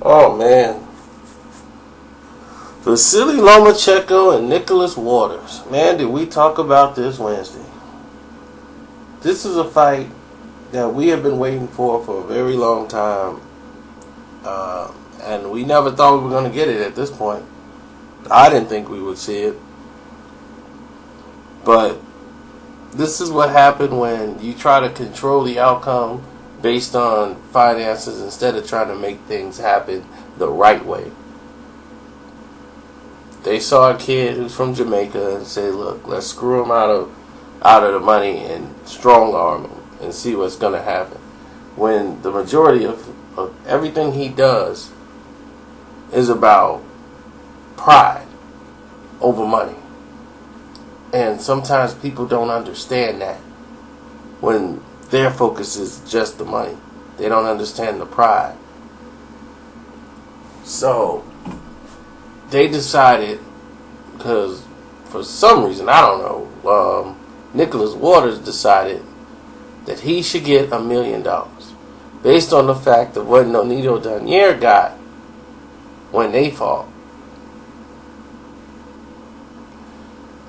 Oh man. Vasyl Lomachenko and Nicholas Waters. Man, did we talk about this Wednesday. This is a fight that we have been waiting for a very long time. And we never thought we were going to get it at this point. I didn't think we would see it. But this is what happened when you try to control the outcome based on finances instead of trying to make things happen the right way. They saw a kid who's from Jamaica and said, look, let's screw him out of the money and strong arm him and see what's going to happen. When the majority of everything he does is about pride over money. And sometimes people don't understand that when their focus is just the money. They don't understand the pride. So they decided, because for some reason, I don't know, Nicholas Waters decided that he should get $1 million based on the fact of what Nonito Donaire got when they fought.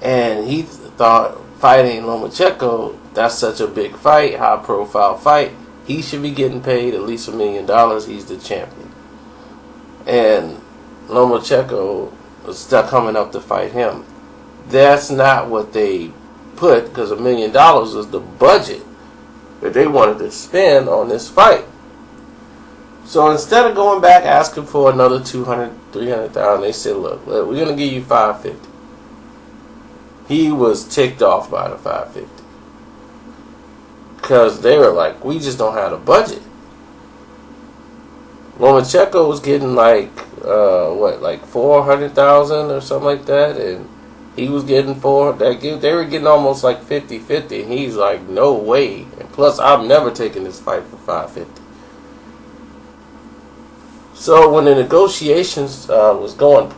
And he thought fighting Lomachenko, that's such a big fight, high profile fight, he should be getting paid at least $1 million. He's the champion. And Lomachenko was still coming up to fight him. That's not what they put, because $1 million was the budget that they wanted to spend on this fight. So instead of going back asking for another $200,000, $300,000, they said, look, we're going to give you $550,000. He was ticked off by the $550,000 because they were like, we just don't have the budget. Lomachenko was getting like $400,000 or something like that, and he was getting they were getting almost like 50-50, and he's like, no way. And plus, I'm never taking this fight for $550,000. So when the negotiations was going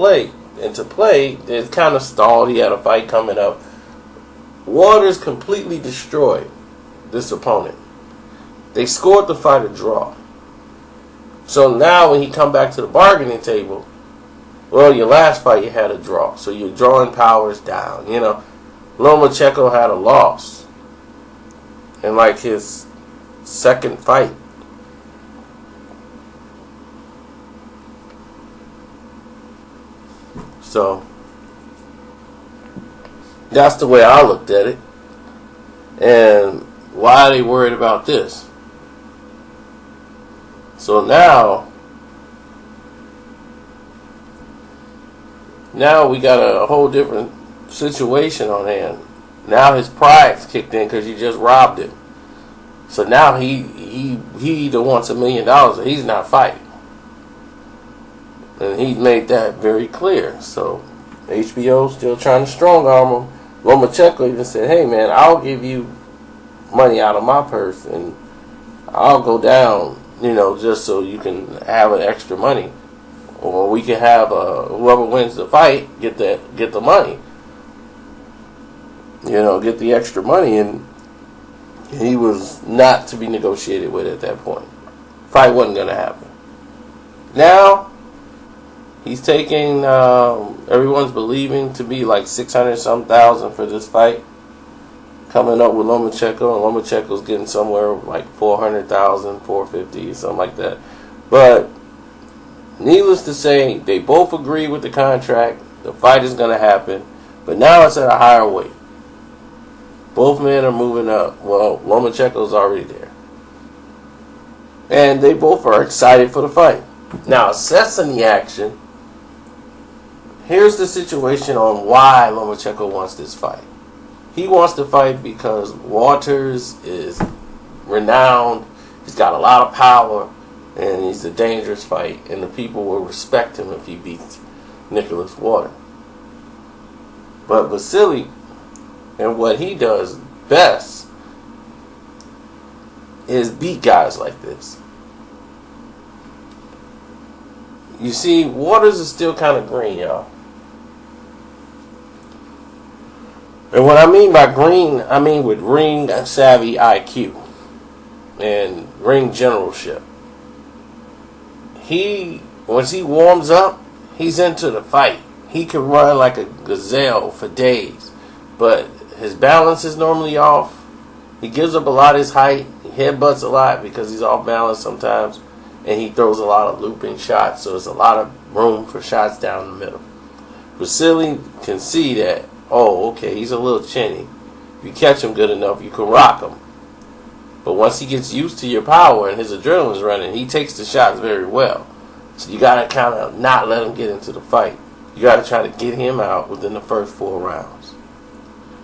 into play, it kind of stalled. He had a fight coming up. Waters completely destroyed this opponent. They scored the fight a draw. So now when he come back to the bargaining table, well, your last fight you had a draw, so your drawing power is down. You know, Lomachenko had a loss in like his second fight. So that's the way I looked at it. And why are they worried about this? So now we got a whole different situation on hand. Now his pride's kicked in because you just robbed him. So now he either wants $1 million or he's not fighting. And he made that very clear. So HBO still trying to strong arm him. Lomachenko even said, hey man, I'll give you money out of my purse and I'll go down, just so you can have an extra money. Or we can have whoever wins the fight get the money. Get the extra money, and he was not to be negotiated with at that point. Fight wasn't going to happen. Now he's taking everyone's believing to be like 600-some thousand for this fight. Coming up with Lomachenko, and Lomachenko's getting somewhere like 400,000, 450, something like that. But needless to say, they both agree with the contract. The fight is going to happen, but now it's at a higher weight. Both men are moving up. Well, Lomachenko's already there, and they both are excited for the fight. Now, assessing the action, here's the situation on why Lomachenko wants this fight. He wants to fight because Waters is renowned. He's got a lot of power, and he's a dangerous fight, and the people will respect him if he beats Nicholas Waters. But Vasyl, and what he does best is beat guys like this. You see, Waters is still kind of green, y'all. And what I mean by green, I mean with ring savvy IQ and ring generalship. He once he warms up, he's into the fight. He can run like a gazelle for days, but his balance is normally off. He gives up a lot of his height. He headbutts a lot because he's off balance sometimes, and he throws a lot of looping shots, so it's a lot of room for shots down the middle. Vasyl can see that, oh, okay, he's a little chinny. If you catch him good enough, you can rock him. But once he gets used to your power and his adrenaline's running, he takes the shots very well. So you got to kind of not let him get into the fight. You got to try to get him out within the first 4 rounds.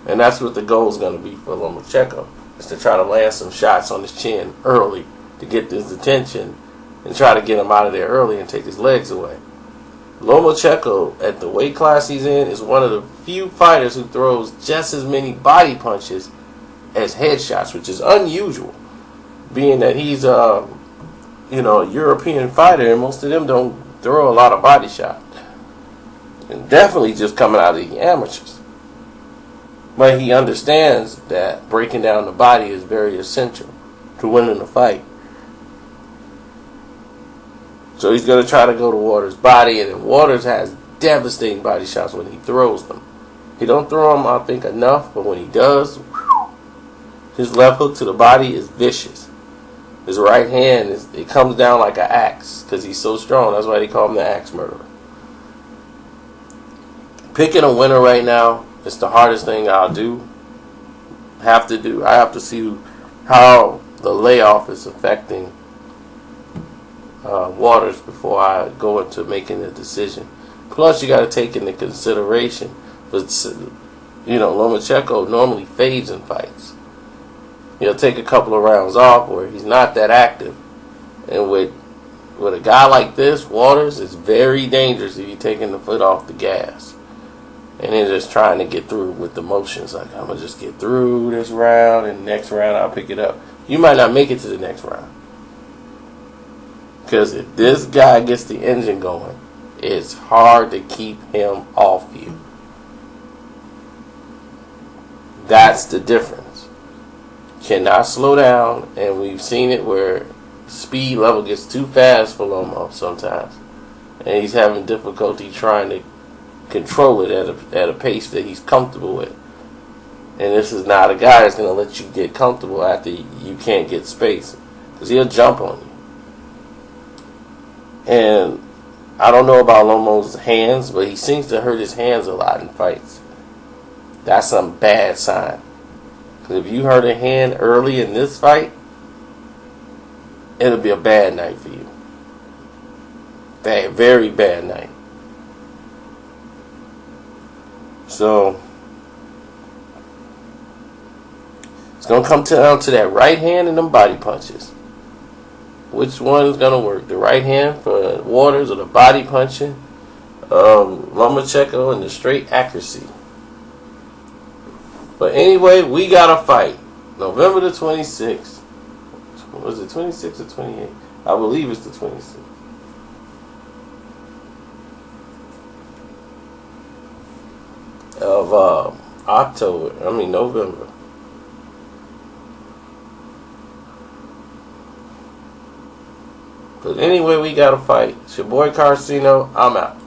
And that's what the goal is going to be for Lomachenko, is to try to land some shots on his chin early to get his attention and try to get him out of there early and take his legs away. Lomachenko, at the weight class he's in, is one of the few fighters who throws just as many body punches as headshots, which is unusual, being that he's a European fighter, and most of them don't throw a lot of body shots. And definitely just coming out of the amateurs. But he understands that breaking down the body is very essential to winning the fight. So he's going to try to go to Waters' body, and then Waters has devastating body shots when he throws them. He don't throw them, I think, enough, but when he does, his left hook to the body is vicious. His right hand, it comes down like an axe because he's so strong. That's why they call him the axe murderer. Picking a winner right now is the hardest thing I'll do. Have to do. I have to see how the layoff is affecting Waters before I go into making a decision. Plus, you got to take into consideration, but Lomachenko normally fades in fights. He'll take a couple of rounds off where he's not that active, and with a guy like this, Waters, is very dangerous if you're taking the foot off the gas and then just trying to get through with the motions. Like, I'm gonna just get through this round, and next round I'll pick it up. You might not make it to the next round. Because if this guy gets the engine going, it's hard to keep him off you. That's the difference. Cannot slow down, and we've seen it where speed level gets too fast for Lomo sometimes. And he's having difficulty trying to control it at a pace that he's comfortable with. And this is not a guy that's going to let you get comfortable after you can't get space. Because he'll jump on you. And I don't know about Lomo's hands, but he seems to hurt his hands a lot in fights. That's a bad sign. Because if you hurt a hand early in this fight, it'll be a bad night for you. Bad, very bad night. So it's going to come down to that right hand and them body punches. Which one is going to work? The right hand for Waters or the body punching? Lomachenko and the straight accuracy. But anyway, we got a fight. November the 26th. Was it 26 or 28? I believe it's the 26th. Of November. But anyway, we got a fight. It's your boy Carcino. I'm out.